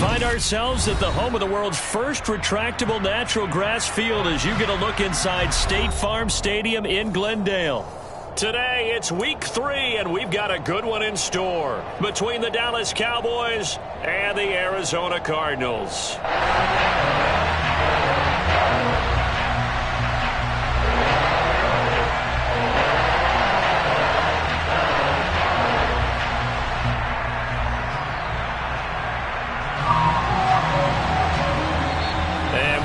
find ourselves at the home of the world's first retractable natural grass field as you get a look inside State Farm Stadium in Glendale. Today, it's week 3, and we've got a good one in store between the Dallas Cowboys and the Arizona Cardinals.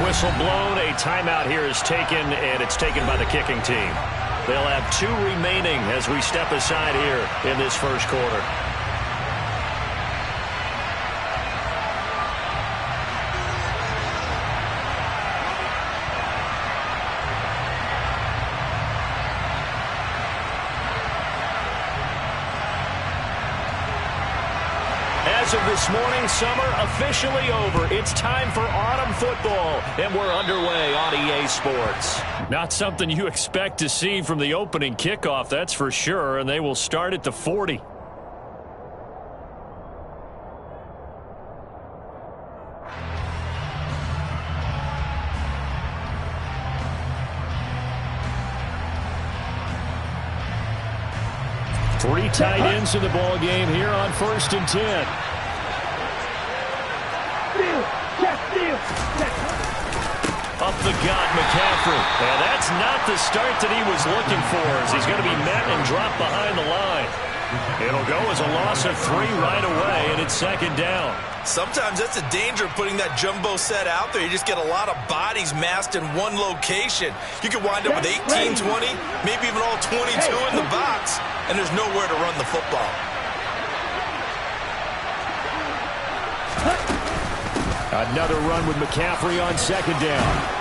Whistle blown, a timeout here is taken, and it's taken by the kicking team. They'll have 2 remaining as we step aside here in this first quarter. As of this morning, summer officially over. It's time for autumn football, and we're underway on EA Sports. Not something you expect to see from the opening kickoff, that's for sure, and they will start at the 40. Three tight ends in the ball game here on 1st and 10. Up the gut, McCaffrey. And that's not the start that he was looking for, as he's going to be met and dropped behind the line. It'll go as a loss of 3 right away, and it's 2nd down. Sometimes that's the danger of putting that jumbo set out there. You just get a lot of bodies massed in one location. You could wind up with 18, 20, maybe even all 22 in the box, and there's nowhere to run the football. Another run with McCaffrey on 2nd down.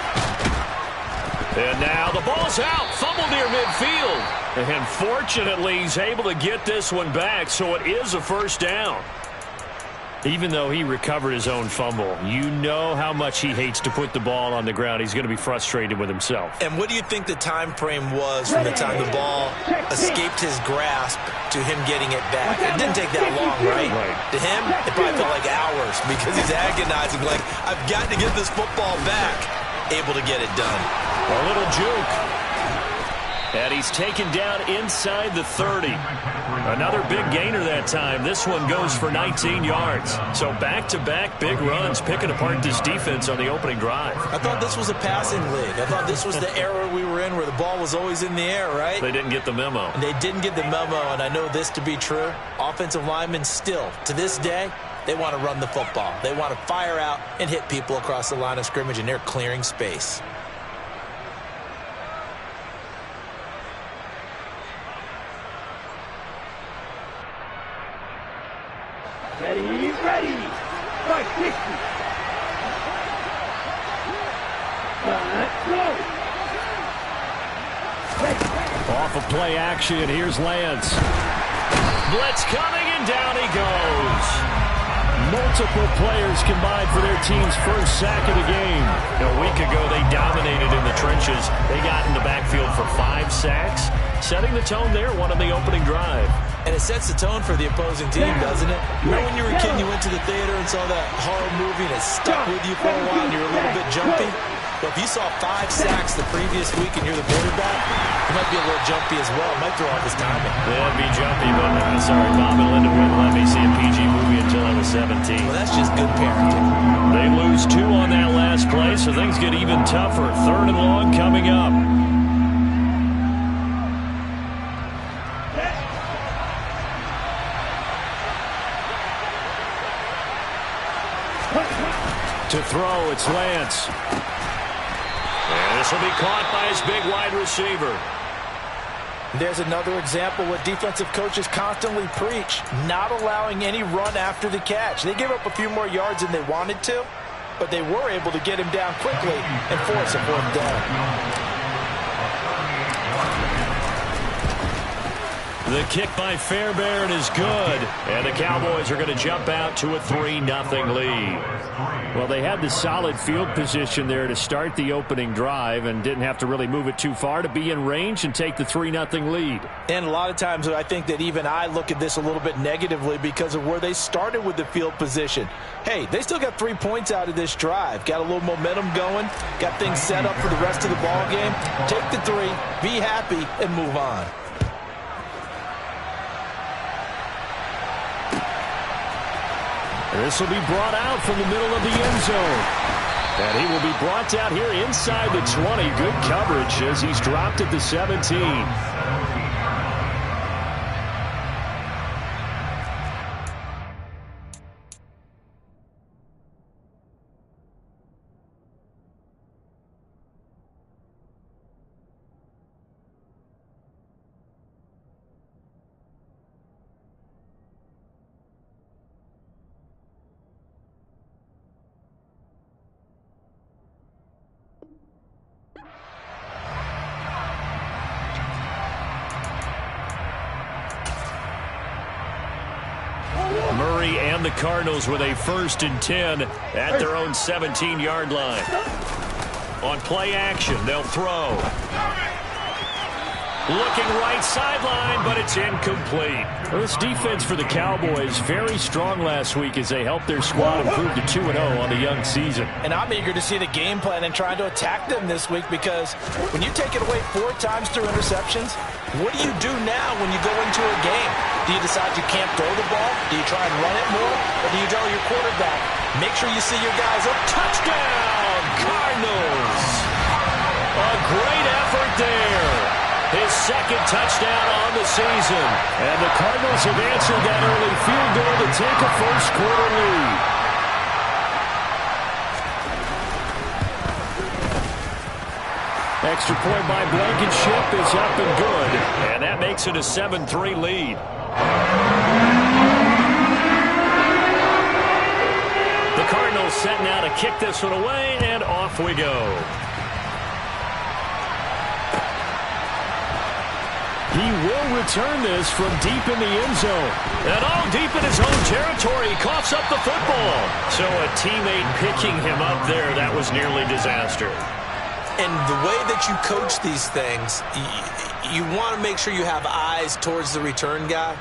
And now the ball's out, fumbled near midfield. And fortunately, he's able to get this one back, so it is a 1st down. Even though he recovered his own fumble, you know how much he hates to put the ball on the ground. He's going to be frustrated with himself. And what do you think the time frame was from the time the ball escaped his grasp to him getting it back? It didn't take that long, right? To him, it probably felt like hours because he's agonizing, like, I've got to get this football back. Able to get it done. A little juke. And he's taken down inside the 30. Another big gainer that time. This one goes for 19 yards. So back-to-back big runs, picking apart this defense on the opening drive. I thought this was a passing league. I thought this was the era we were in where the ball was always in the air, right? They didn't get the memo. And they didn't get the memo, and I know this to be true. Offensive linemen still, to this day, they want to run the football. They want to fire out and hit people across the line of scrimmage, and they're clearing space. Ready. 560. Let's go. Off of play action, and here's Lance. Blitz coming, and down he goes. Multiple players combined for their team's first sack of the game. A week ago, they dominated in the trenches. They got in the backfield for 5 sacks, setting the tone there, one on the opening drive. And it sets the tone for the opposing team, doesn't it? Remember when you were a kid, you went to the theater and saw that horror movie and it stuck with you for a while and you were a little bit jumpy? Well, if you saw 5 sacks the previous week and you're the quarterback, you might be a little jumpy as well. It might throw off his timing. Yeah, it'd be jumpy, but sorry, Bob and Linda wouldn't let me see a PG movie until I was 17. Well, that's just good parenting. They lose 2 on that last play, so things get even tougher. 3rd and long coming up. To throw, it's Lance. And this will be caught by his big wide receiver. There's another example what defensive coaches constantly preach, not allowing any run after the catch. They gave up a few more yards than they wanted to, but they were able to get him down quickly and force a 4th down. The kick by Fairbairn is good, and the Cowboys are going to jump out to a 3-0 lead. Well, they had the solid field position there to start the opening drive and didn't have to really move it too far to be in range and take the 3-0 lead. And a lot of times I think that even I look at this a little bit negatively because of where they started with the field position. Hey, they still got 3 points out of this drive. Got a little momentum going, got things set up for the rest of the ball game. Take the 3, be happy, and move on. This will be brought out from the middle of the end zone. And he will be brought down here inside the 20. Good coverage as he's dropped at the 17. Murray and the Cardinals with a 1st and 10 at their own 17-yard line. On play action, they'll throw. Looking right sideline, but it's incomplete. Well, this defense for the Cowboys very strong last week as they helped their squad improve to 2-0 on the young season. And I'm eager to see the game plan and trying to attack them this week because when you take it away 4 times through interceptions, what do you do now when you go into a game? Do you decide you can't throw the ball? Do you try and run it more? Or do you tell your quarterback, make sure you see your guys up? Touchdown, Cardinals! A great effort there. His 2nd touchdown on the season. And the Cardinals have answered that early field goal to take a first-quarter lead. Extra point by Blankenship is up and good. And that makes it a 7-3 lead. The Cardinals setting out to kick this one away, and off we go. He will return this from deep in the end zone. And all deep in his own territory, he coughs up the football. So a teammate picking him up there, that was nearly disaster. And the way that you coach these things, you want to make sure you have eyes towards the return guy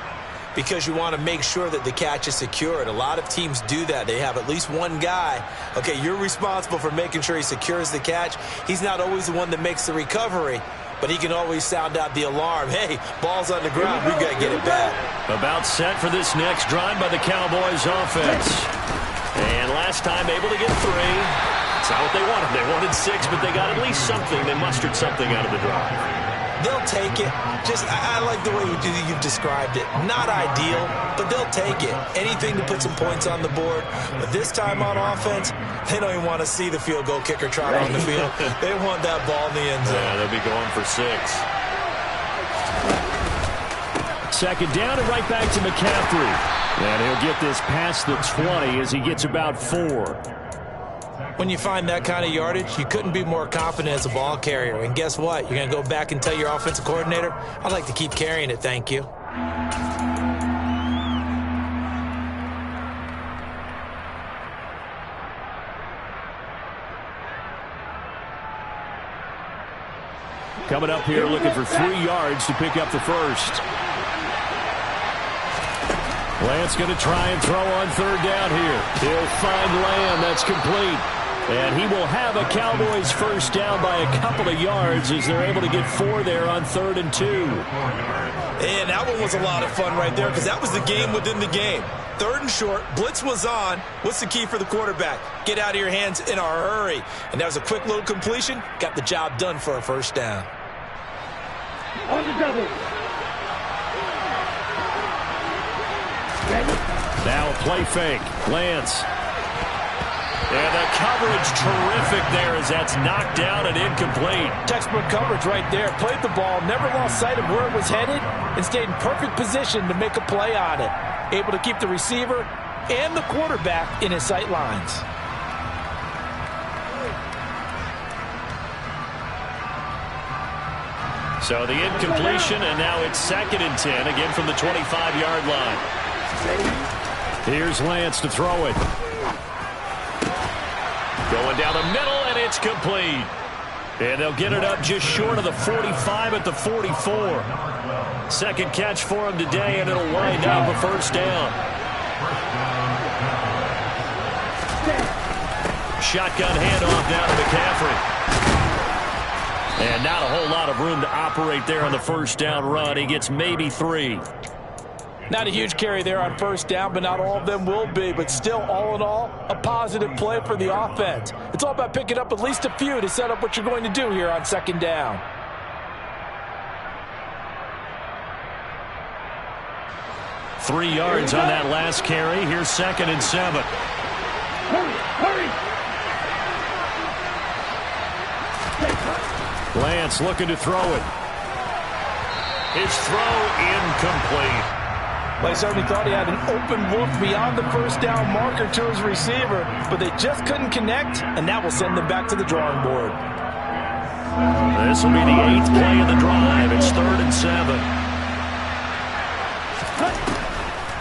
because you want to make sure that the catch is secured. A lot of teams do that. They have at least one guy. Okay, you're responsible for making sure he secures the catch. He's not always the one that makes the recovery, but he can always sound out the alarm. Hey, ball's on the ground. We've got to get it back. About set for this next drive by the Cowboys offense. And last time able to get 3. It's not what they wanted. They wanted 6, but they got at least something. They mustered something out of the drive. They'll take it. I like the way you've described it. Not ideal, but they'll take it. Anything to put some points on the board. But this time on offense, they don't even want to see the field goal kicker trot on the field. They want that ball in the end zone. Yeah, they'll be going for 6. 2nd down and right back to McCaffrey. And he'll get this past the 20 as he gets about 4. When you find that kind of yardage, you couldn't be more confident as a ball carrier. And guess what? You're going to go back and tell your offensive coordinator, I'd like to keep carrying it, thank you. Coming up here looking for 3 yards to pick up the first. Lance going to try and throw on 3rd down here. He'll find Lamb. That's complete. And he will have a Cowboys first down by a couple of yards as they're able to get 4 there on 3rd and 2. And that one was a lot of fun right there because that was the game within the game. 3rd and short, blitz was on. What's the key for the quarterback? Get out of your hands in a hurry. And that was a quick little completion. Got the job done for a first down. On the double. Now a play fake. Lance. And the coverage terrific there as that's knocked down and incomplete. Textbook coverage right there. Played the ball, never lost sight of where it was headed, and stayed in perfect position to make a play on it. Able to keep the receiver and the quarterback in his sight lines. So the incompletion, and now it's 2nd and 10, again from the 25-yard line. Here's Lance to throw it. Going down the middle, and it's complete. And they'll get it up just short of the 45 at the 44. Second catch for him today, and it'll wind up a first down. Shotgun handoff down to McCaffrey. And not a whole lot of room to operate there on the first down run. He gets maybe 3. Not a huge carry there on first down, but not all of them will be. But still, all in all, a positive play for the offense. It's all about picking up at least a few to set up what you're going to do here on 2nd down. Three yards on that last carry. Here's 2nd and 7. Hurry! Lance looking to throw it. His throw incomplete. Well, he certainly thought he had an open look beyond the first down marker to his receiver, but they just couldn't connect, and that will send them back to the drawing board. This will be the 8th play of the drive. It's 3rd and 7.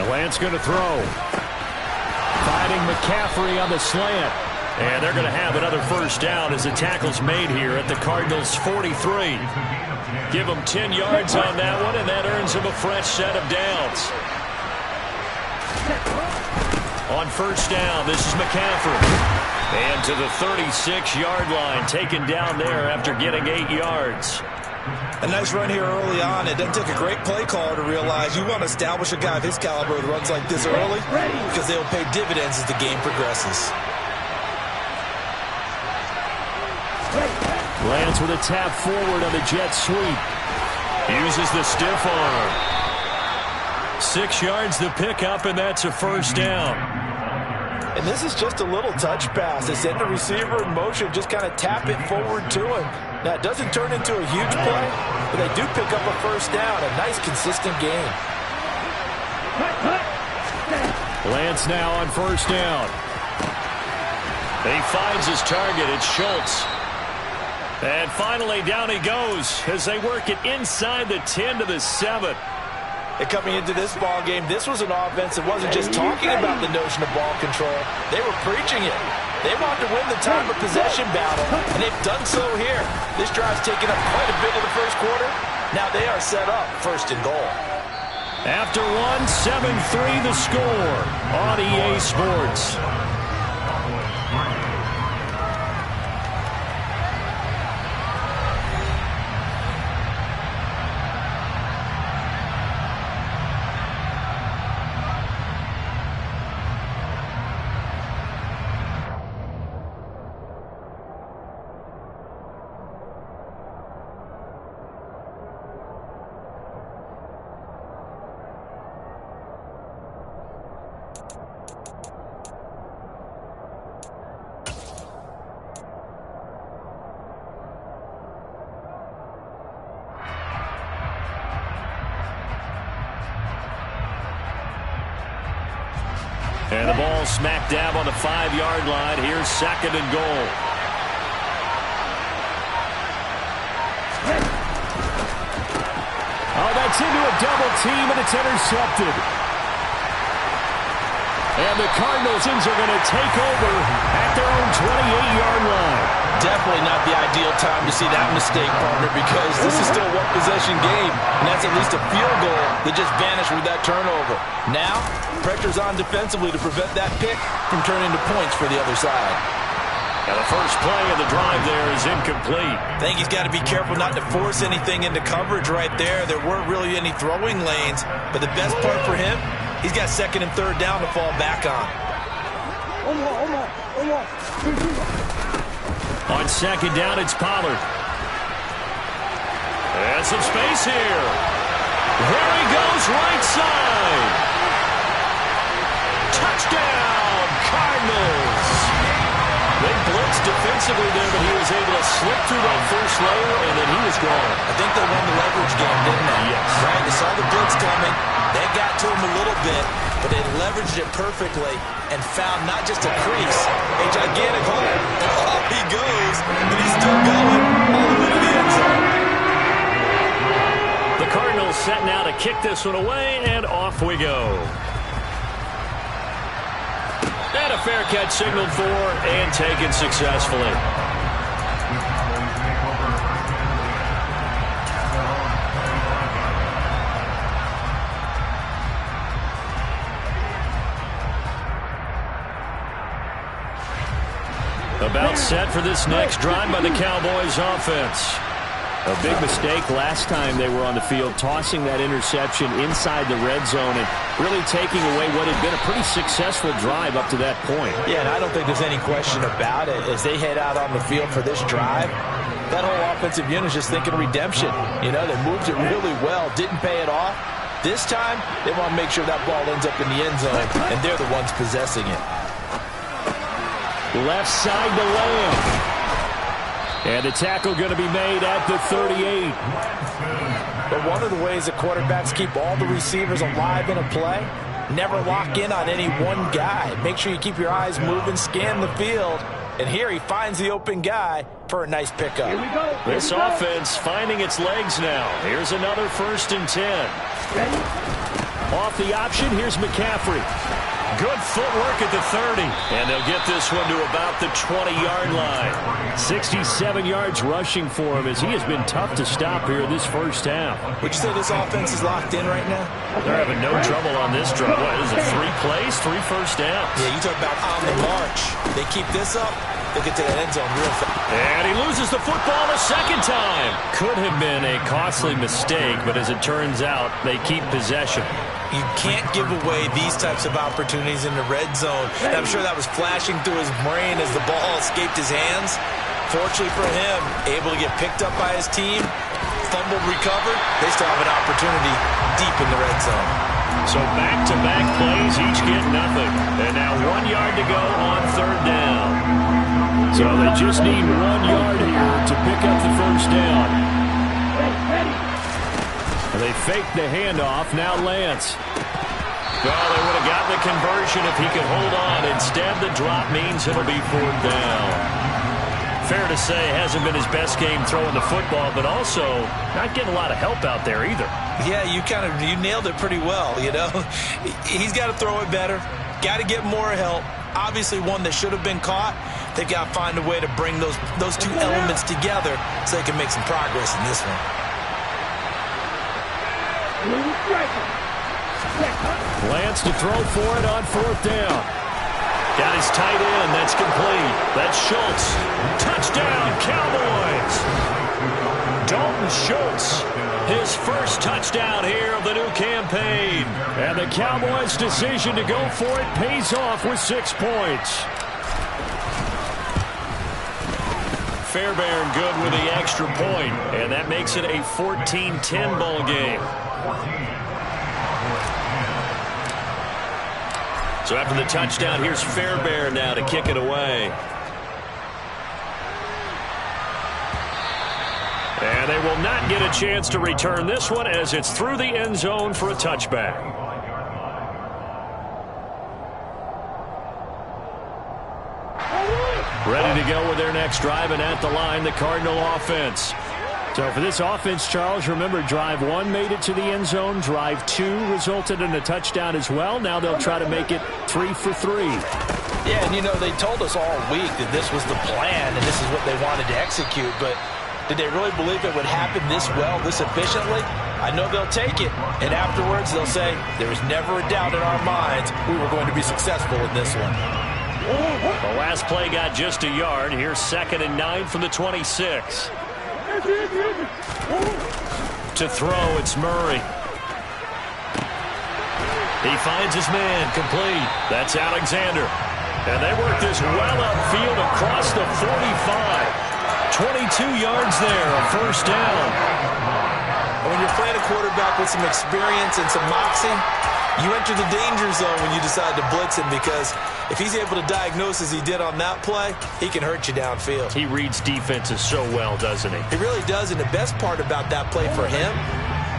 And Lance going to throw. Finding McCaffrey on the slant. And they're going to have another first down as the tackle's made here at the Cardinals' 43. Give him 10 yards on that one, and that earns him a fresh set of downs. On first down, this is McCaffrey. And to the 36-yard line, taken down there after getting 8 yards. A nice run here early on. It doesn't take a great play caller to realize you want to establish a guy of his caliber with runs like this early because they will pay dividends as the game progresses. Lance with a tap forward on the jet sweep. Uses the stiff arm. 6 yards the pickup, and that's a first down. And this is just a little touch pass. They send the receiver in motion, just kind of tap it forward to him. Now, it doesn't turn into a huge play, but they do pick up a first down. A nice, consistent game. Lance now on first down. He finds his target. It's Schultz. And finally, down he goes as they work it inside the 10 to the 7. And coming into this ball game, this was an offense that wasn't just talking about the notion of ball control. They were preaching it. They wanted to win the time of possession battle, and they've done so here. This drive's taken up quite a bit of the first quarter. Now they are set up 1st and goal. After one, 7-3 the score on EA Sports. And the ball smack dab on the 5-yard line. Here's 2nd and goal. Oh, that's into a double team, and it's intercepted. And the Cardinals are going to take over at their own 28-yard line. Definitely not the ideal time to see that mistake, partner, because this is still a one-possession game, and that's at least a field goal that just vanished with that turnover. Now, pressure's on defensively to prevent that pick from turning into points for the other side. And the first play of the drive there is incomplete. I think he's got to be careful not to force anything into coverage right there. There weren't really any throwing lanes, but the best part for him, he's got 2nd and 3rd down to fall back on. On 2nd down, it's Pollard. And some space here. There he goes, right side. Touchdown, Cardinals. They blitzed defensively there, but he was able to slip through that first layer, and then he was gone. I think they won the leverage game, didn't they? Yes. Right? They saw the blitz coming. They got to him a little bit, but they leveraged it perfectly and found not just a crease, a gigantic hole. And off he goes, and he's still going all the way to the end zone. kick this one away, and off we go. And a fair catch signaled for and taken successfully. About set for this next drive by the Cowboys offense. A big mistake last time they were on the field, tossing that interception inside the red zone and really taking away what had been a pretty successful drive up to that point. Yeah, and I don't think there's any question about it. As they head out on the field for this drive, that whole offensive unit is just thinking redemption. You know, they moved it really well, didn't pay it off. This time, they want to make sure that ball ends up in the end zone, and they're the ones possessing it. Left side to Lamb. And the tackle going to be made at the 38. But one of the ways that quarterbacks keep all the receivers alive in a play, never lock in on any one guy. Make sure you keep your eyes moving, scan the field. And here he finds the open guy for a nice pickup. This offense finding its legs now. Here's another 1st and 10. Off the option, here's McCaffrey. Good footwork at the 30. And they'll get this one to about the 20-yard line. 67 yards rushing for him as he has been tough to stop here in this first half. Would you say this offense is locked in right now? They're having no trouble on this drive. What is it, 3 plays, 3 first downs? Yeah, you talk about on the march. They keep this up, they'll get to that end zone real fast. And he loses the football a second time. Could have been a costly mistake, but as it turns out, they keep possession. You can't give away these types of opportunities in the red zone. And I'm sure that was flashing through his brain as the ball escaped his hands. Fortunately for him, able to get picked up by his team, fumbled, recovered. They still have an opportunity deep in the red zone. So back-to-back plays, each get nothing. And now 1 yard to go on 3rd down. So they just need 1 yard here to pick up the first down. They fake the handoff. Now Lance. Well, they would have gotten the conversion if he could hold on. Instead, the drop means it'll be 4th down. Fair to say, hasn't been his best game throwing the football, but also not getting a lot of help out there either. Yeah, you nailed it pretty well, you know. He's got to throw it better. Got to get more help. Obviously one that should have been caught. They've got to find a way to bring those two elements together so they can make some progress in this one. Lance to throw for it on 4th down. Got his tight end. That's complete. That's Schultz. Touchdown, Cowboys. Dalton Schultz, his first touchdown here of the new campaign. And the Cowboys' decision to go for it pays off with 6 points. Fairbairn good with the extra point, and that makes it a 14-10 ball game. So after the touchdown, here's Fairbairn now to kick it away. And they will not get a chance to return this one as it's through the end zone for a touchback. Ready to go with their next drive, and at the line, the Cardinal offense. So for this offense, Charles, remember, drive 1 made it to the end zone. Drive 2 resulted in a touchdown as well. Now they'll try to make it 3 for 3. Yeah, and you know, they told us all week that this was the plan and this is what they wanted to execute, but did they really believe it would happen this well, this efficiently? I know they'll take it, and afterwards they'll say, there was never a doubt in our minds we were going to be successful in this one. The last play got just a yard. Here's 2nd and 9 from the 26. To throw, it's Murray. He finds his man, complete. That's Alexander. And they work this well upfield across the 45. 22 yards there, a first down. When you're playing a quarterback with some experience and some moxie, you enter the danger zone when you decide to blitz him, because if he's able to diagnose as he did on that play, he can hurt you downfield. He reads defenses so well, doesn't he? He really does, and the best part about that play for him,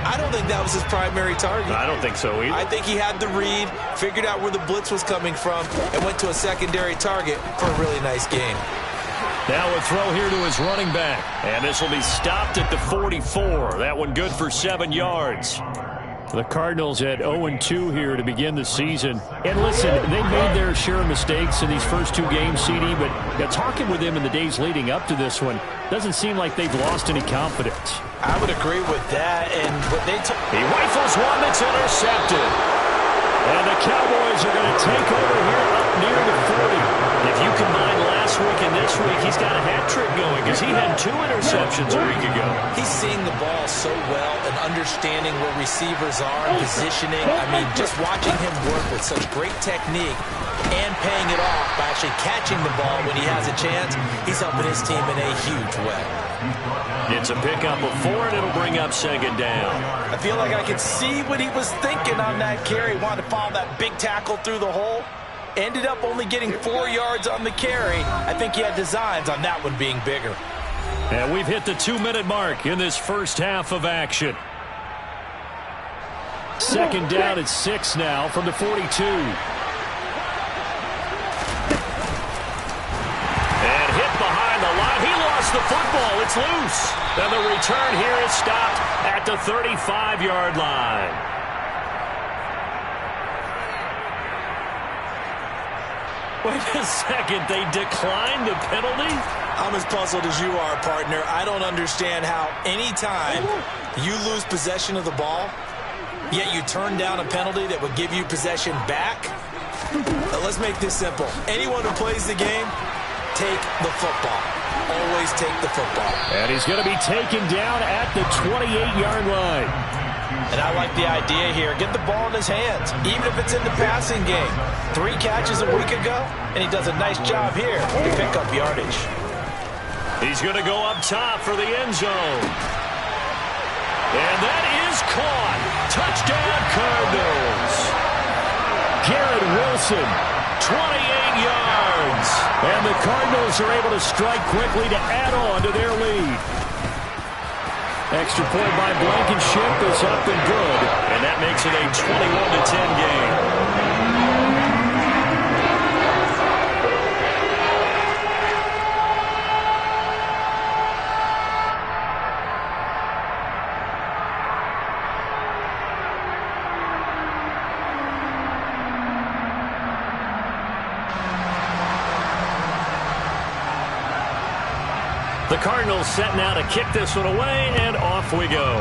I don't think that was his primary target. I don't think so either. I think he had the read, figured out where the blitz was coming from, and went to a secondary target for a really nice game. Now a throw here to his running back. And this will be stopped at the 44. That one good for 7 yards. The Cardinals at 0-2 here to begin the season. And listen, they made their share of mistakes in these first two games, CD, but talking with them in the days leading up to this one, doesn't seem like they've lost any confidence. I would agree with that. And what he rifles one that's intercepted. And the Cowboys are going to take over here up near the 40. If you combine last week and this week, he's got a hat trick going because he had 2 interceptions a week ago. He's seeing the ball so well and understanding where receivers are and positioning. I mean, just watching him work with such great technique and paying it off by actually catching the ball when he has a chance, he's helping his team in a huge way. It's a pickup of 4, and it'll bring up second down. I feel like I could see what he was thinking on that carry. Wanted to follow that big tackle through the hole. Ended up only getting 4 yards on the carry. I think he had designs on that one being bigger. And we've hit the 2-minute mark in this first half of action. Second down at 6 now from the 42. And hit behind the line. He lost the football. It's loose. And the return here is stopped at the 35-yard line. Wait a second, they declined the penalty? I'm as puzzled as you are, partner. I don't understand how any time you lose possession of the ball, yet you turn down a penalty that would give you possession back. Now, let's make this simple. Anyone who plays the game, take the football. Always take the football. And he's going to be taken down at the 28-yard line. And I like the idea here. Get the ball in his hands, even if it's in the passing game. 3 catches a week ago, and he does a nice job here to pick up yardage. He's going to go up top for the end zone. And that is caught. Touchdown, Cardinals. Garrett Wilson, 28 yards. And the Cardinals are able to strike quickly to add on to their lead. Extra point by Blankenship is up and good, and that makes it a 21-10 game. The Cardinals set now to kick this one away, and off we go.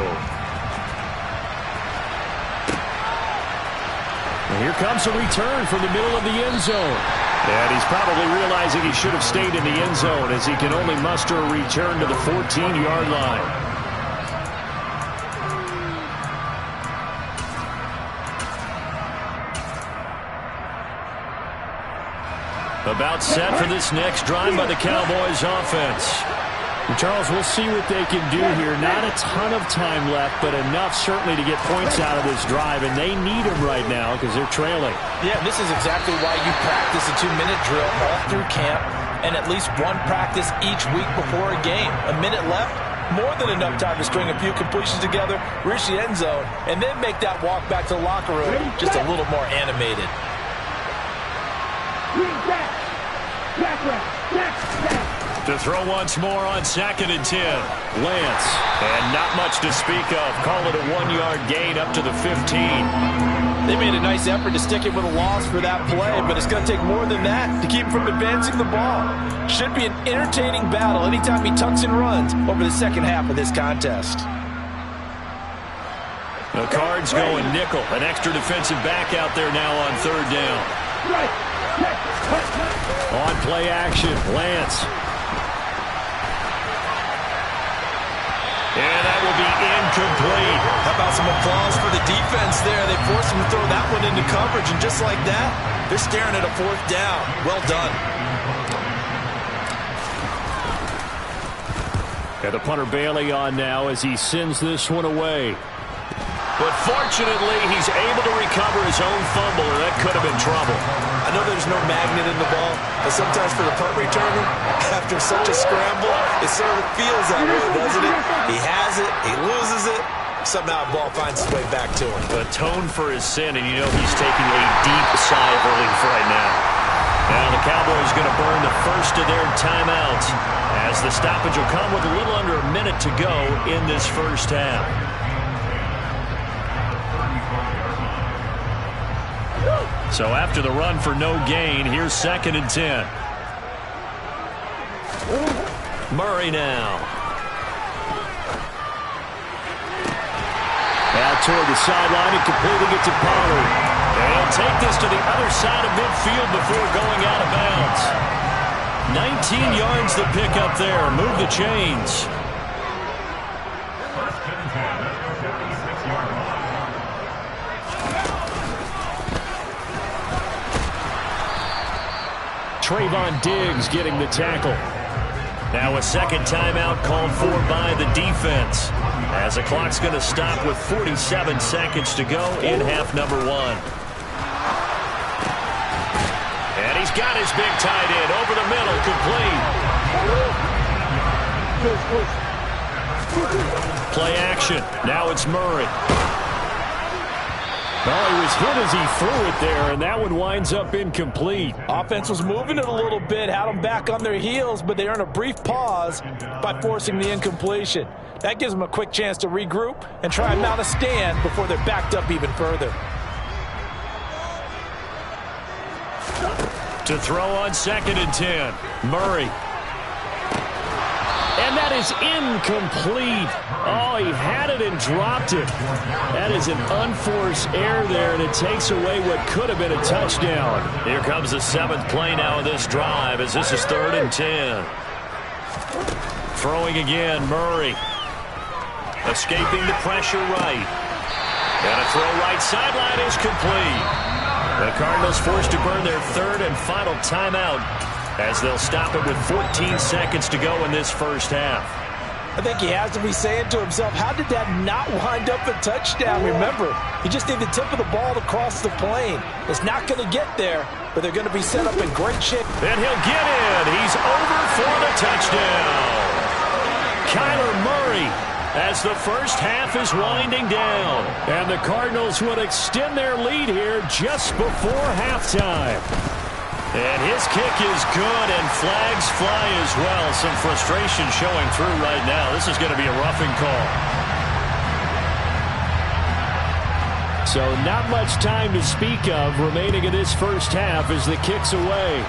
And here comes a return from the middle of the end zone. And he's probably realizing he should have stayed in the end zone as he can only muster a return to the 14-yard line. About set for this next drive by the Cowboys offense. And Charles, we'll see what they can do here. Not a ton of time left, but enough certainly to get points out of this drive, and they need them right now because they're trailing. Yeah, this is exactly why you practice a 2-minute drill all through camp and at least one practice each week before a game. A minute left, more than enough time to string a few completions together, reach the end zone, and then make that walk back to the locker room just a little more animated. To throw once more on 2nd and 10. Lance. And not much to speak of. Call it a 1-yard gain up to the 15. They made a nice effort to stick it with a loss for that play, but it's going to take more than that to keep him from advancing the ball. Should be an entertaining battle anytime he tucks and runs over the second half of this contest. The Cards going nickel. An extra defensive back out there now on 3rd down. On play action, Lance. And that will be incomplete. How about some applause for the defense there? They forced him to throw that one into coverage, and just like that, they're staring at a 4th down. Well done. And the punter Bailey on now as he sends this one away. But fortunately, he's able to recover his own fumble, or that could have been trouble. I know there's no magnet in the ball, but sometimes for the punt returner, after such a scramble, it sort of feels that way, doesn't it? He has it, he loses it, somehow the ball finds its way back to him. Atone for his sin, and you know he's taking a deep sigh of relief right now. Now the Cowboys going to burn the first of their timeouts as the stoppage will come with a little under a minute to go in this first half. So after the run for no gain, here's 2nd and 10. Murray now. Out toward the sideline and completing it to Pollard. And he'll take this to the other side of midfield before going out of bounds. 19 yards to pick up there. Move the chains. Trayvon Diggs getting the tackle. Now a second timeout called for by the defense, as the clock's going to stop with 47 seconds to go in half number 1. And he's got his big tight end over the middle, complete. Play action. Now it's Murray. Well, he was hit as he threw it there, and that one winds up incomplete. Offense was moving it a little bit, had them back on their heels, but they earned a brief pause by forcing the incompletion. That gives them a quick chance to regroup and try and mount a stand before they're backed up even further. To throw on 2nd and 10, Murray. And that is incomplete. Oh, he had it and dropped it. That is an unforced error there, and it takes away what could have been a touchdown. Here comes the 7th play now of this drive, as this is 3rd and 10. Throwing again, Murray. Escaping the pressure right. And a throw right sideline is complete. The Cardinals forced to burn their 3rd and final timeout, as they'll stop it with 14 seconds to go in this first half. I think he has to be saying to himself, how did that not wind up a touchdown? Remember, you just need the tip of the ball to cross the plane. It's not going to get there, but they're going to be set up in great shape. And he'll get in. He's over for the touchdown. Kyler Murray, as the first half is winding down. And the Cardinals would extend their lead here just before halftime. And his kick is good, and flags fly as well. Some frustration showing through right now. This is going to be a roughing call. So not much time to speak of remaining in this first half as the kick's away.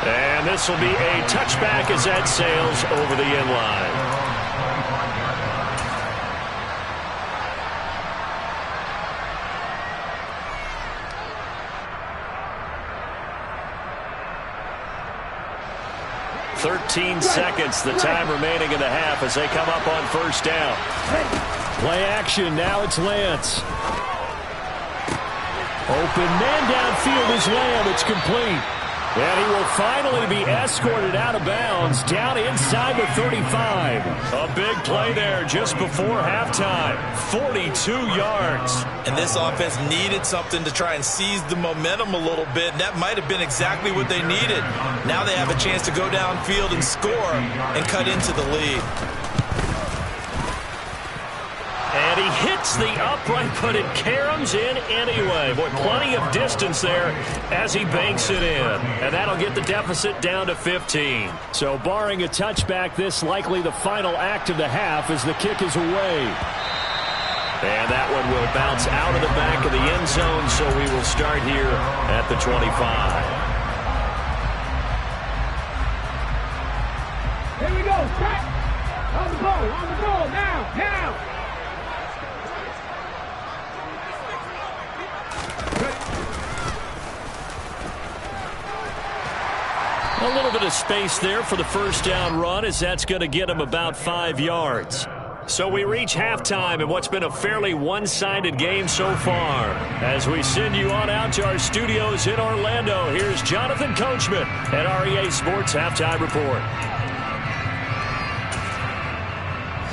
And this will be a touchback as that sails over the end line. .13 seconds, the time remaining in the half as they come up on first down. Play action, now it's Lance. Open man downfield is Lamb, it's complete. And he will finally be escorted out of bounds down inside the 35. A big play there just before halftime. 42 yards. And this offense needed something to try and seize the momentum a little bit. And that might have been exactly what they needed. Now they have a chance to go downfield and score and cut into the lead. And he hits the upright, but it caroms in anyway. Boy, plenty of distance there as he banks it in. And that'll get the deficit down to 15. So barring a touchback, this likely the final act of the half as the kick is away. And that one will bounce out of the back of the end zone, so we will start here at the 25. Here we go. Track. On the ball, now. A little bit of space there for the first down run, as that's going to get him about 5 yards. So we reach halftime in what's been a fairly one-sided game so far. As we send you on out to our studios in Orlando, here's Jonathan Coachman at REA Sports Halftime Report.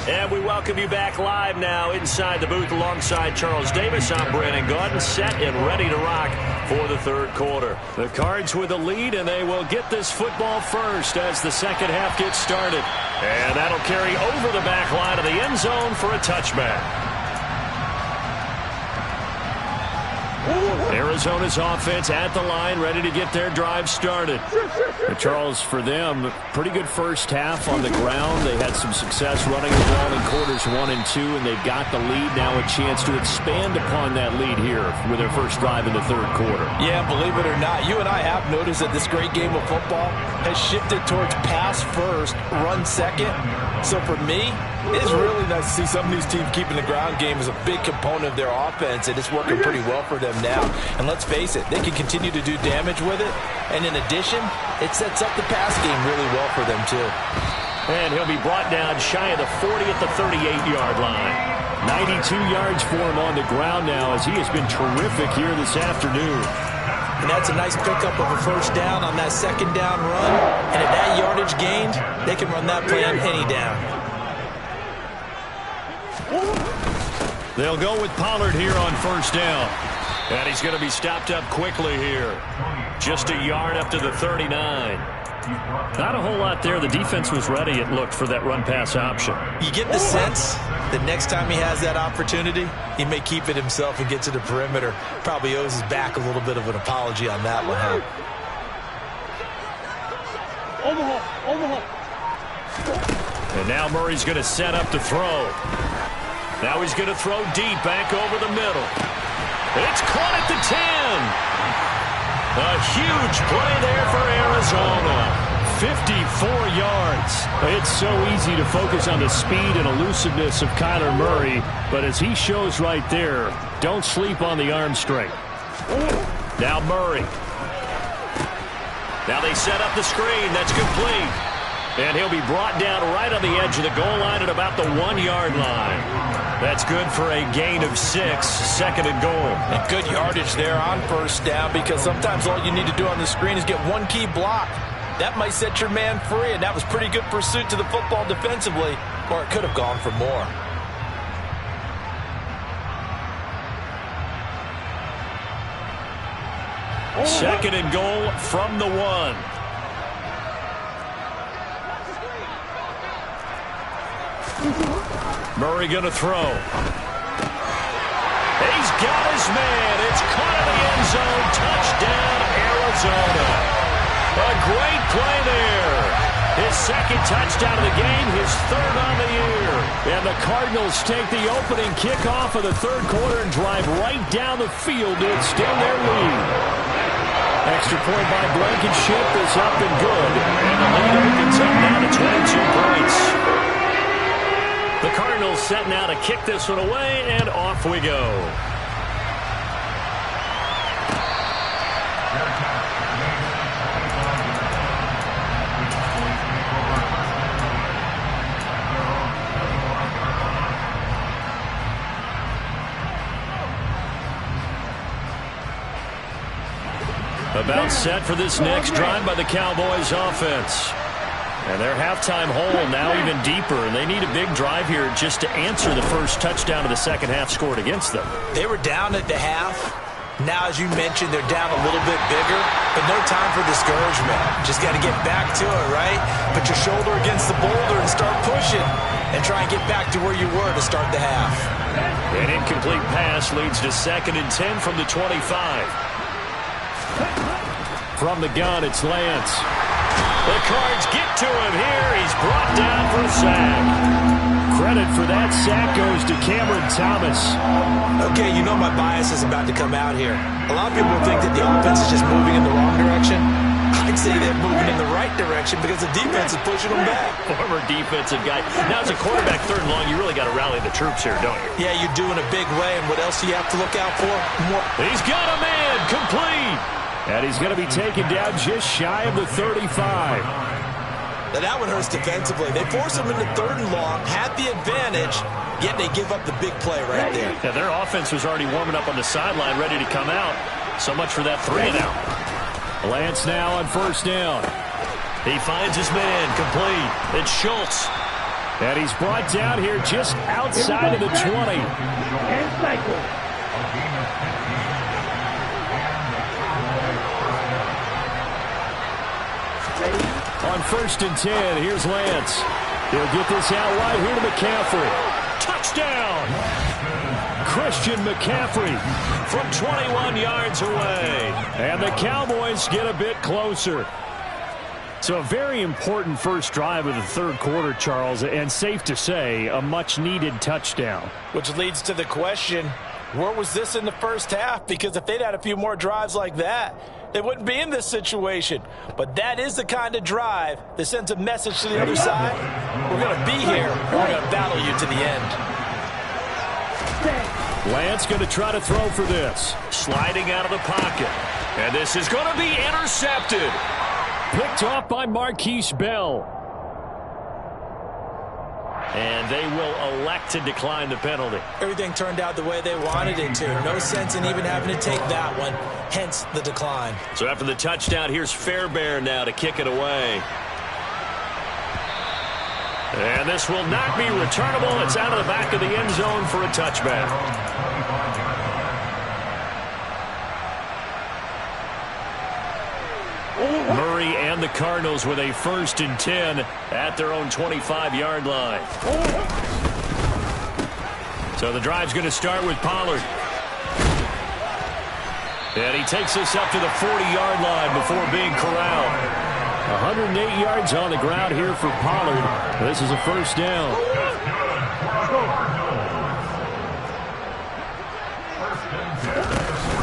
And we welcome you back live now inside the booth alongside Charles Davis. I'm Brandon Gaudin, set and ready to rock for the third quarter. The Cards with the lead, and they will get this football first as the second half gets started. And that'll carry over the back line of the end zone for a touchback. Arizona's offense at the line, ready to get their drive started. But Charles, for them, pretty good first half on the ground. They had some success running the ball in quarters 1 and 2, and they've got the lead now, a chance to expand upon that lead here with their first drive in the third quarter. Yeah, believe it or not, you and I have noticed that this great game of football has shifted towards pass first, run second. So for me, it's really nice to see some of these teams keeping the ground game as a big component of their offense, and it's working pretty well for them now. And let's face it, they can continue to do damage with it. And in addition, it sets up the pass game really well for them too. And he'll be brought down shy of the 40 at the 38-yard line. 92 yards for him on the ground now, as he has been terrific here this afternoon. And that's a nice pickup of a first down on that second down run. And at that yardage gained, they can run that play on any down. They'll go with Pollard here on first down. And he's going to be stopped up quickly here. Just a yard up to the 39. Not a whole lot there. The defense was ready, it looked, for that run-pass option. You get the sense that next time he has that opportunity, he may keep it himself and get to the perimeter. Probably owes his back a little bit of an apology on that one, huh? And now Murray's going to set up to throw. Now he's going to throw deep back over the middle. It's caught at the 10. A huge play there for Arizona. 54 yards. It's so easy to focus on the speed and elusiveness of Kyler Murray, but as he shows right there, don't sleep on the arm strength. Now Murray. Now they set up the screen. That's complete. And he'll be brought down right on the edge of the goal line at about the 1-yard line. That's good for a gain of 6, second and goal. And good yardage there on first down, because sometimes all you need to do on the screen is get one key block. That might set your man free, and that was pretty good pursuit to the football defensively, or it could have gone for more. Second and goal from the 1. Murray going to throw. He's got his man. It's caught in the end zone. Touchdown, Arizona. A great play there. His second touchdown of the game, his third on the year. And the Cardinals take the opening kickoff of the third quarter and drive right down the field to extend their lead. Extra point by Blankenship is up and good. And the lead opens up now to 22 points. The Cardinals set now to kick this one away, and off we go. About set for this next drive by the Cowboys offense. And their halftime hole now even deeper, and they need a big drive here just to answer the first touchdown of the second half scored against them. They were down at the half. Now, as you mentioned, they're down a little bit bigger, but no time for discouragement. Just got to get back to it, right? Put your shoulder against the boulder and start pushing, and try and get back to where you were to start the half. An incomplete pass leads to 2nd and 10 from the 25. From the gun, it's Lance. The Cards get to him here. He's brought down for a sack. Credit for that sack goes to Cameron Thomas. Okay, you know my bias is about to come out here. A lot of people think that the offense is just moving in the wrong direction. I'd say they're moving in the right direction because the defense is pushing them back. Former defensive guy. Now, as a quarterback, third and long, you really got to rally the troops here, don't you? Yeah, you're doing a big way, and what else do you have to look out for? More. He's got a man, complete. And he's going to be taken down just shy of the 35. Now that one hurts defensively. They force him into third and long, had the advantage, yet they give up the big play right there. Yeah, their offense was already warming up on the sideline, ready to come out. So much for that 3 and out. Lance now on first down. He finds his man, complete. It's Schultz. And he's brought down here just outside of the 20. And cycle. On 1st and 10, here's Lance. He'll get this out wide here to McCaffrey. Touchdown! Christian McCaffrey from 21 yards away. And the Cowboys get a bit closer. So a very important first drive of the third quarter, Charles, and safe to say, a much-needed touchdown. Which leads to the question, where was this in the first half? Because if they'd had a few more drives like that, they wouldn't be in this situation. But that is the kind of drive that sends a message to the other side. We're going to be here, and we're going to battle you to the end. Lance going to try to throw for this. Sliding out of the pocket. And this is going to be intercepted. Picked off by Marquise Bell. And they will elect to decline the penalty. Everything turned out the way they wanted it to. No sense in even having to take that one, hence the decline. So after the touchdown, here's Fairbairn now to kick it away. And this will not be returnable. It's out of the back of the end zone for a touchback. Murray and the Cardinals with a 1st and 10 at their own 25-yard line. So the drive's going to start with Pollard. And he takes us up to the 40-yard line before being corralled. 108 yards on the ground here for Pollard. This is a first down.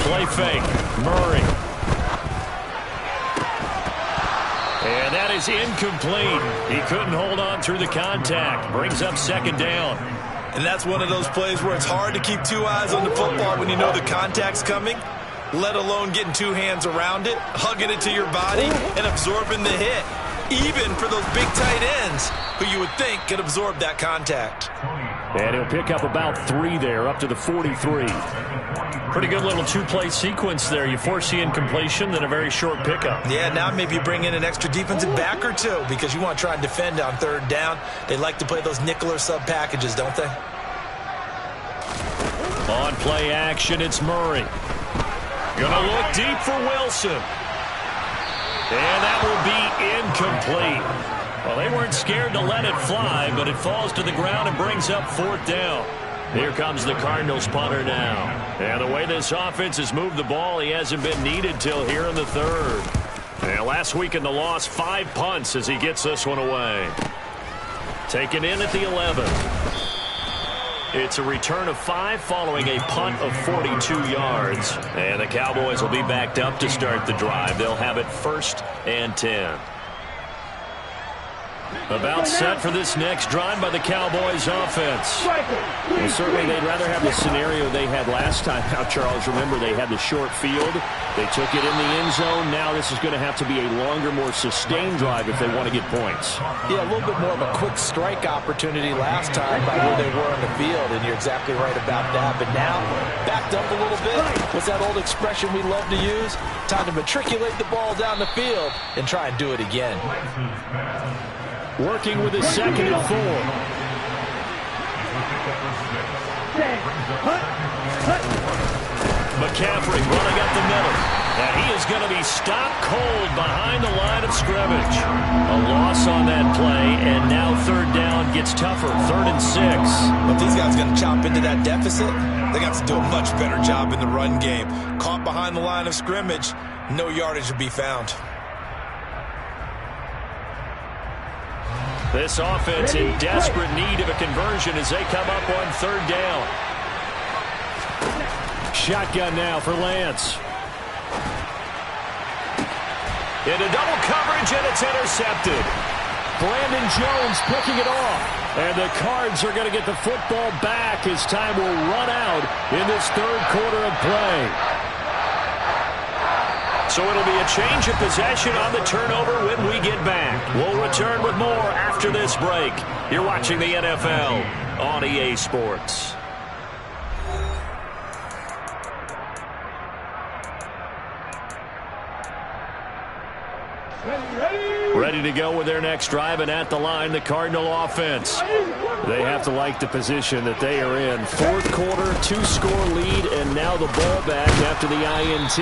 Play fake. Murray. And that is incomplete. He couldn't hold on through the contact. Brings up 2nd down. And that's one of those plays where it's hard to keep 2 eyes on the football when you know the contact's coming, let alone getting 2 hands around it, hugging it to your body, and absorbing the hit. Even for those big tight ends who you would think could absorb that contact. And he'll pick up about 3 there, up to the 43. Pretty good little 2-play sequence there. You force the incompletion, then a very short pickup. Yeah, now maybe you bring in an extra defensive back or 2 because you want to try and defend on 3rd down. They like to play those nickel or sub packages, don't they? On play action, it's Murray. Gonna look deep for Wilson. And that will be incomplete. Well, they weren't scared to let it fly, but it falls to the ground and brings up 4th down. Here comes the Cardinals punter now. And the way this offense has moved the ball, he hasn't been needed till here in the 3rd. And last week in the loss, 5 punts as he gets this one away. Taken in at the 11. It's a return of 5 following a punt of 42 yards. And the Cowboys will be backed up to start the drive. They'll have it 1st and 10. About set for this next drive by the Cowboys offense. Well, certainly they'd rather have the scenario they had last time out, Charles. Remember, they had the short field. They took it in the end zone. Now this is going to have to be a longer, more sustained drive if they want to get points. Yeah, a little bit more of a quick strike opportunity last time by where they were on the field, and you're exactly right about that. But now, backed up a little bit. What's that old expression we love to use? Time to matriculate the ball down the field and try and do it again. Working with his 2nd and 4. McCaffrey running up the middle. And he is going to be stopped cold behind the line of scrimmage. A loss on that play, and now 3rd down gets tougher. 3rd and 6. If these guys are going to chop into that deficit, they got to do a much better job in the run game. Caught behind the line of scrimmage, no yardage to be found. This offense in desperate need of a conversion as they come up on 3rd down. Shotgun now for Lance. Into double coverage, and it's intercepted. Brandon Jones picking it off. And the Cards are going to get the football back as time will run out in this 3rd quarter of play. So it'll be a change of possession on the turnover when we get back. We'll return with more after this break. You're watching the NFL on EA Sports. Ready to go with their next drive, and at the line, the Cardinal offense. They have to like the position that they are in. 4th quarter, 2-score lead, and now the ball back after the INT.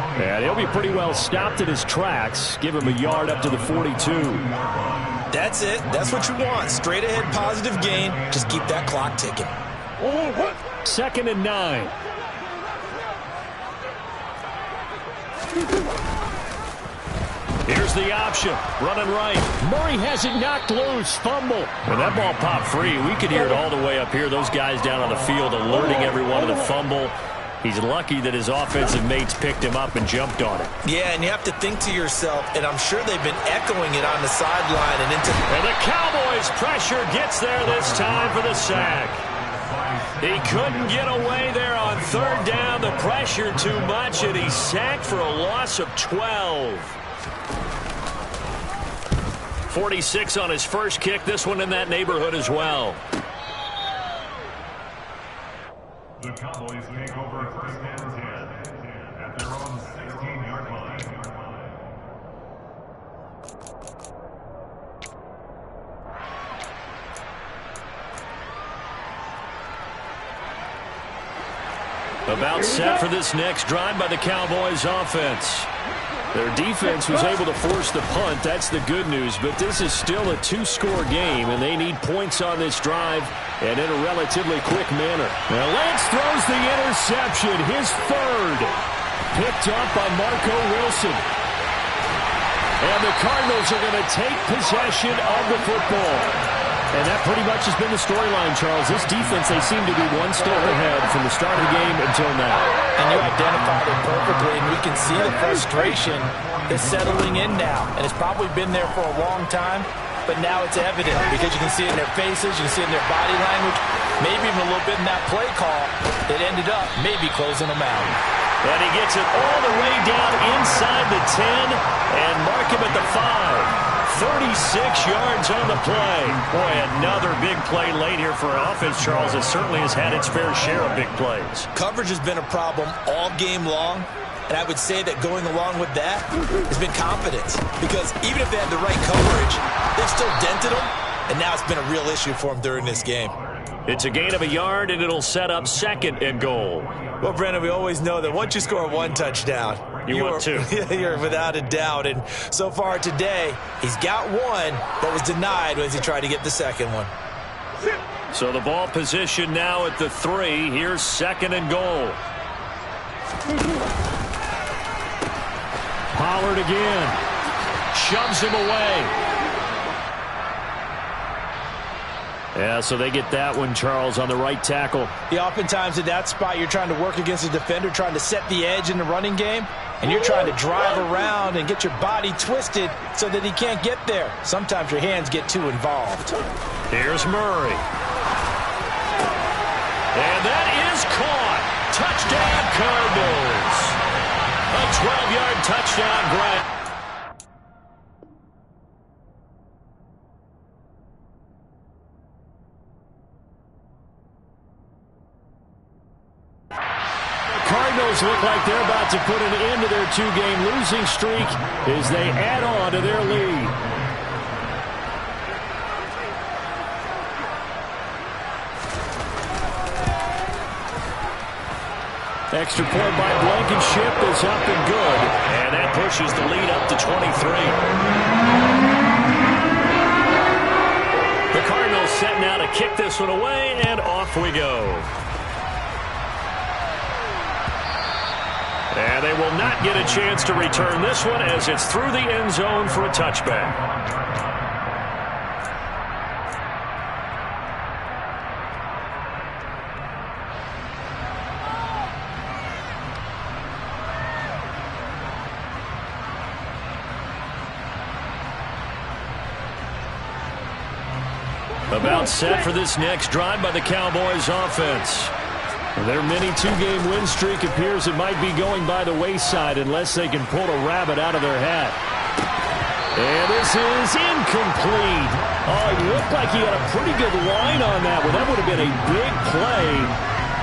And he'll be pretty well stopped in his tracks. Give him a yard up to the 42. That's it. That's what you want. Straight ahead positive gain. Just keep that clock ticking. 2nd and 9. Here's the option. Running right. Murray has it knocked loose. Fumble. When that ball popped free, we could hear it all the way up here. Those guys down on the field alerting everyone to the fumble. He's lucky that his offensive mates picked him up and jumped on it. Yeah, and you have to think to yourself, and I'm sure they've been echoing it on the sideline and into... And the Cowboys' pressure gets there this time for the sack. He couldn't get away there on 3rd down. The pressure too much, and he's sacked for a loss of 12. 46 on his first kick. This one in that neighborhood as well. The Cowboys take over 1st and 10 at their own 16-yard line. About set for this next drive by the Cowboys offense. Their defense was able to force the punt. That's the good news. But this is still a 2-score game, and they need points on this drive and in a relatively quick manner. Now Lance throws the interception, his 3rd. Picked up by Marco Wilson. And the Cardinals are going to take possession of the football. And that pretty much has been the storyline, Charles. This defense, they seem to be one step ahead from the start of the game until now. And you identified it perfectly, and we can see the frustration is settling in now. And it's probably been there for a long time, but now it's evident because you can see it in their faces, you can see it in their body language, maybe even a little bit in that play call that ended up maybe closing them out. And he gets it all the way down inside the 10 and mark him at the 5. 36 yards on the play. Boy, another big play late here for an offense, Charles, that certainly has had its fair share of big plays. Coverage has been a problem all game long, and I would say that going along with that has been confidence. Because even if they had the right coverage, they've still dented them, and now it's been a real issue for them during this game. It's a gain of a yard, and it'll set up 2nd and goal. Well, Brandon, we always know that once you score 1 touchdown, you want 2. You're without a doubt. And so far today, he's got 1 that was denied as he tried to get the 2nd one. So the ball position now at the 3. Here's 2nd and goal. Pollard again. Shoves him away. Yeah, so they get that one, Charles, on the right tackle. Yeah, oftentimes at that spot, you're trying to work against a defender, trying to set the edge in the running game, and you're trying to drive around and get your body twisted so that he can't get there. Sometimes your hands get too involved. Here's Murray. And that is caught. Touchdown, Cardinals. A 12-yard touchdown grab. Cardinals look like they're about to put an end to their 2-game losing streak as they add on to their lead. Extra point by Blankenship is up and good, and that pushes the lead up to 23. The Cardinals set now to kick this one away, and off we go. And they will not get a chance to return this one as it's through the end zone for a touchback. About set for this next drive by the Cowboys offense. Their mini 2-game win streak appears it might be going by the wayside unless they can pull a rabbit out of their hat. And this is incomplete. Oh, it looked like he had a pretty good line on that one. That would have been a big play,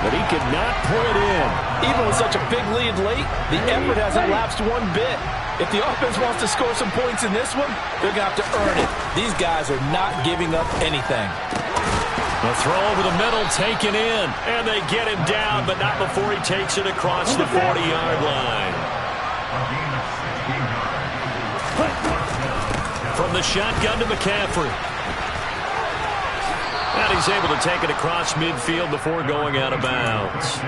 but he could not pull it in. Even with such a big lead late, the effort hasn't lapsed one bit. If the offense wants to score some points in this one, they're going to have to earn it. These guys are not giving up anything. The throw over the middle taken in, and they get him down, but not before he takes it across the 40-yard line. From the shotgun to McCaffrey. And he's able to take it across midfield before going out of bounds.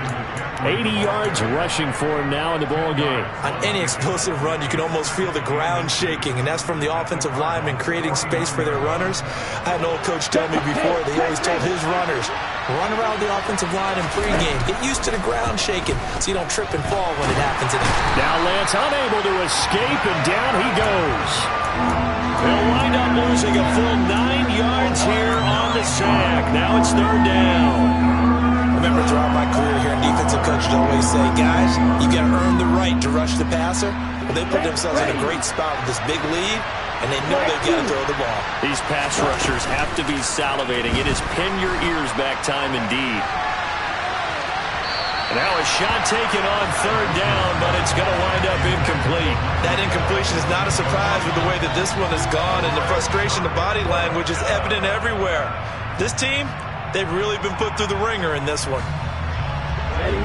80 yards rushing for him now in the ball game. On any explosive run, you can almost feel the ground shaking, and that's from the offensive linemen creating space for their runners. I had an old coach tell me before, they always told his runners, run around the offensive line in pregame. Get used to the ground shaking so you don't trip and fall when it happens. Now Lance unable to escape, and down he goes. They'll wind up losing a full 9 yards here on the sack. Now it's third down. I remember throughout my career here, defensive coaches always say, guys, you got to earn the right to rush the passer. Well, they put themselves in a great spot with this big lead, and they know they've got to throw the ball. These pass rushers have to be salivating. It is pin your ears back time indeed. Now a shot taken on third down, but it's going to wind up incomplete. That incompletion is not a surprise with the way that this one has gone, and the frustration, the body language is evident everywhere. This team, they've really been put through the ringer in this one. Ready.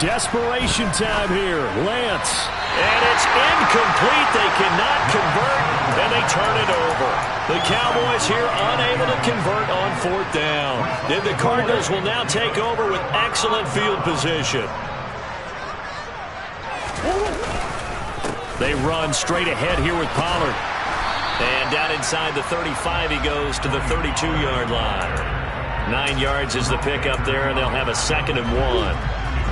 Desperation time here. Lance. And it's incomplete. They cannot convert, and they turn it over. The Cowboys here unable to convert on fourth down. And the Cardinals will now take over with excellent field position. They run straight ahead here with Pollard. And down inside the 35, he goes to the 32-yard line. 9 yards is the pickup there, and they'll have a 2nd and 1.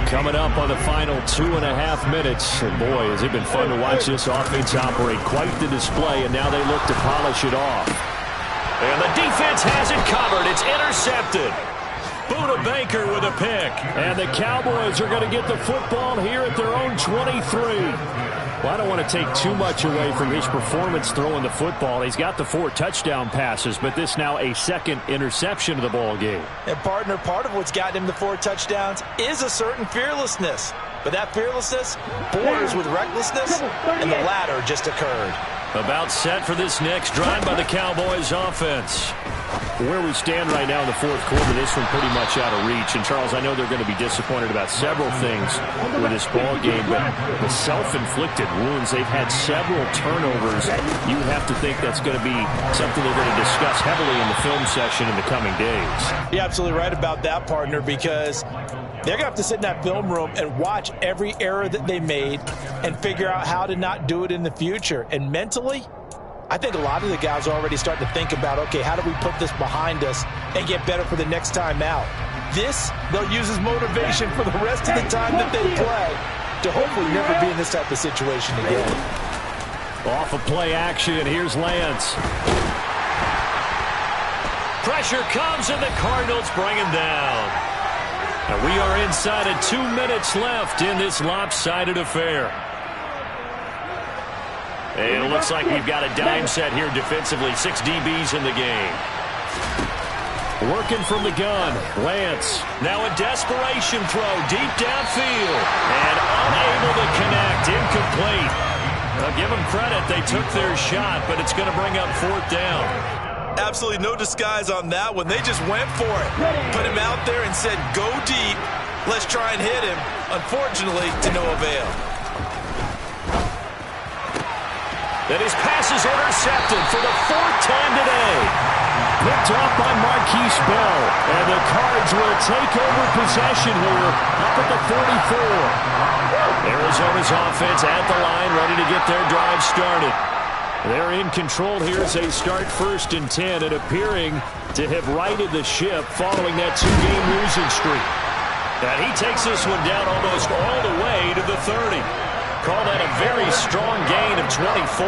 Coming up on the final 2.5 minutes. And boy, has it been fun to watch this offense operate. Quite the display, and now they look to polish it off. And the defense has it covered. It's intercepted. Buda Baker with a pick. And the Cowboys are going to get the football here at their own 23. Well, I don't want to take too much away from his performance throwing the football. He's got the 4 touchdown passes, but this now a 2nd interception of the ball game. And, partner, part of what's gotten him the 4 touchdowns is a certain fearlessness. But that fearlessness borders with recklessness, and the latter just occurred. About set for this next drive by the Cowboys offense. Where we stand right now in the fourth quarter, this one pretty much out of reach. And, Charles, I know they're going to be disappointed about several things with this ball game, but the self-inflicted wounds, they've had several turnovers. You would have to think that's going to be something they're going to discuss heavily in the film session in the coming days. You're absolutely right about that, partner, because they're going to have to sit in that film room and watch every error that they made and figure out how to not do it in the future. And mentally, I think a lot of the guys are already starting to think about, okay, how do we put this behind us and get better for the next time out? This, they'll use as motivation for the rest of the time that they play to hopefully never be in this type of situation again. Off of play action, here's Lance. Pressure comes, and the Cardinals bring him down. And we are inside of 2 minutes left in this lopsided affair. And it looks like we've got a dime set here defensively. 6 DBs in the game. Working from the gun, Lance. Now a desperation throw deep downfield. And unable to connect. Incomplete. Now give them credit. They took their shot, but it's going to bring up fourth down. Absolutely no disguise on that one. They just went for it. Put him out there and said, go deep. Let's try and hit him. Unfortunately, to no avail. And his pass is intercepted for the 4th time today. Picked off by Marquise Bell. And the Cards will take over possession here up at the 44. Arizona's offense at the line, ready to get their drive started. They're in control here as they start 1st and 10 and appearing to have righted the ship following that 2-game losing streak. And he takes this one down almost all the way to the 30. Call that a very strong gain of 24.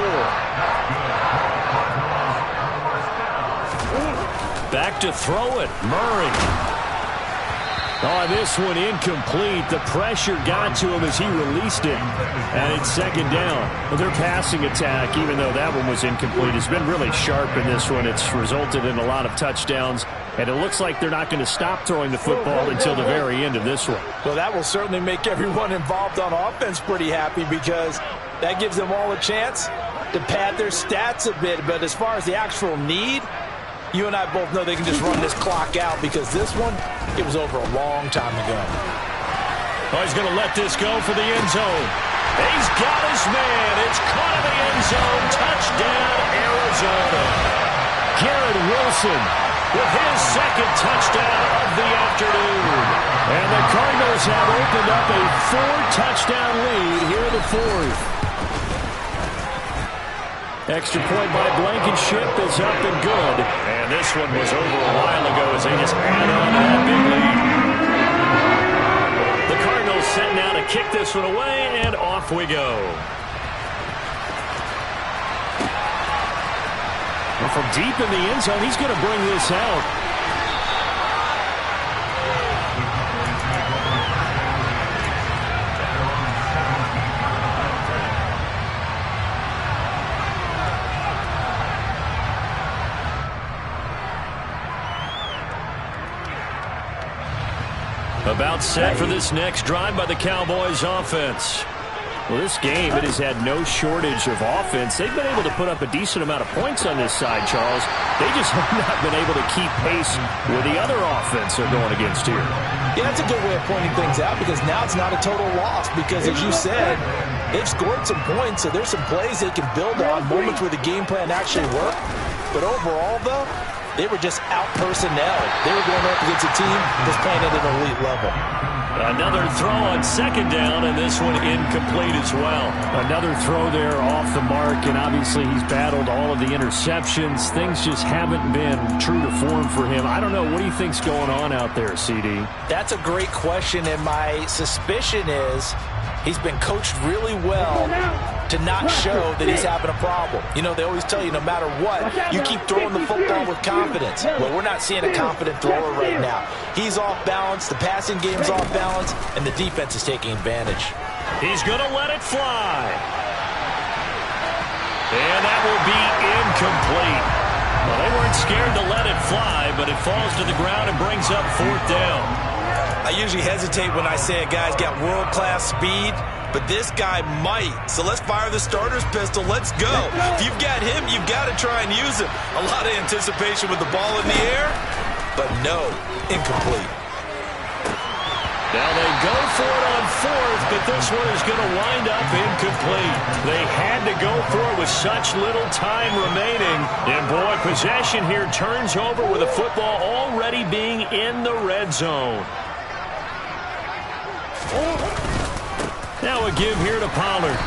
Back to throw it, Murray. Oh, this one incomplete. The pressure got to him as he released it. And it's 2nd down. Well, their passing attack, even though that one was incomplete, has been really sharp in this one. It's resulted in a lot of touchdowns. And it looks like they're not going to stop throwing the football until the very end of this one. Well, that will certainly make everyone involved on offense pretty happy because that gives them all a chance to pad their stats a bit. But as far as the actual need, you and I both know they can just run this clock out because this one, it was over a long time ago. Oh, he's going to let this go for the end zone. He's got his man. It's caught in the end zone. Touchdown, Arizona. Garrett Wilson with his second touchdown of the afternoon. And the Cardinals have opened up a 4-touchdown lead here in the fourth. Extra point by Blankenship is up and good. And this one was over a while ago as they just add on to that big lead. The Cardinals set now to kick this one away, and off we go. Well, from deep in the end zone, he's going to bring this out. About set for this next drive by the Cowboys offense. Well, this game, it has had no shortage of offense. They've been able to put up a decent amount of points on this side, Charles. They just have not been able to keep pace with the other offense they're going against here. Yeah, that's a good way of pointing things out because now it's not a total loss because, as you said, they've scored some points, so there's some plays they can build on, moments where the game plan actually worked. But overall, though, they were just out-personnel. They were going up against a team that's playing at an elite level. Another throw on second down, and this one incomplete as well. Another throw there off the mark, and obviously he's battled all of the interceptions. Things just haven't been true to form for him. I don't know. What do you think's going on out there, CD? That's a great question, and my suspicion is he's been coached really well to not show that he's having a problem. You know, they always tell you no matter what, you keep throwing the football with confidence. Well, we're not seeing a confident thrower right now. He's off balance, the passing game's off balance, and the defense is taking advantage. He's going to let it fly. And that will be incomplete. Well, they weren't scared to let it fly, but it falls to the ground and brings up fourth down. I usually hesitate when I say a guy's got world-class speed, but this guy might. So let's fire the starter's pistol. Let's go. If you've got him, you've got to try and use him. A lot of anticipation with the ball in the air, but no, incomplete. Now they go for it on fourth, but this one is going to wind up incomplete. They had to go for it with such little time remaining. And boy, possession here turns over with the football already being in the red zone. Now a give here to Pollard.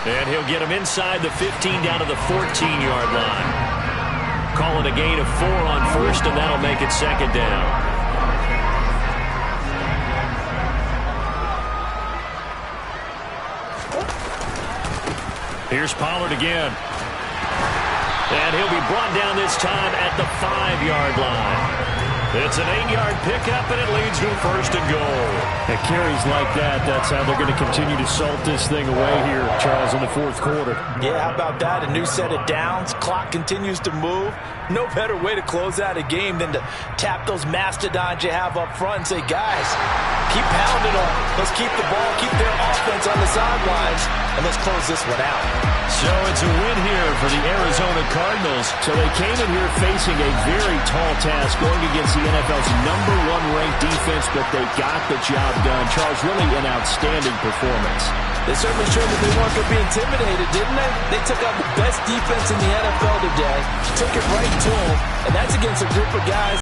And he'll get him inside the 15 down to the 14-yard line. Calling a gain of 4 on first, and that'll make it second down. Here's Pollard again. And he'll be brought down this time at the 5-yard line. It's an 8-yard pickup, and it leads to a first and goal. At carries like that, that's how they're going to continue to salt this thing away here, Charles, in the fourth quarter. Yeah, how about that? A new set of downs. Clock continues to move. No better way to close out a game than to tap those mastodons you have up front and say, guys, keep pounding on. Let's keep the ball, keep their offense on the sidelines, and let's close this one out. So it's a win here for the Arizona Cardinals. So they came in here facing a very tall task going against the NFL's #1 ranked defense, but they got the job done. Charles, really an outstanding performance. They certainly showed that they weren't going to be intimidated, didn't they? They took out the best defense in the NFL today, took it right to them, and that's against a group of guys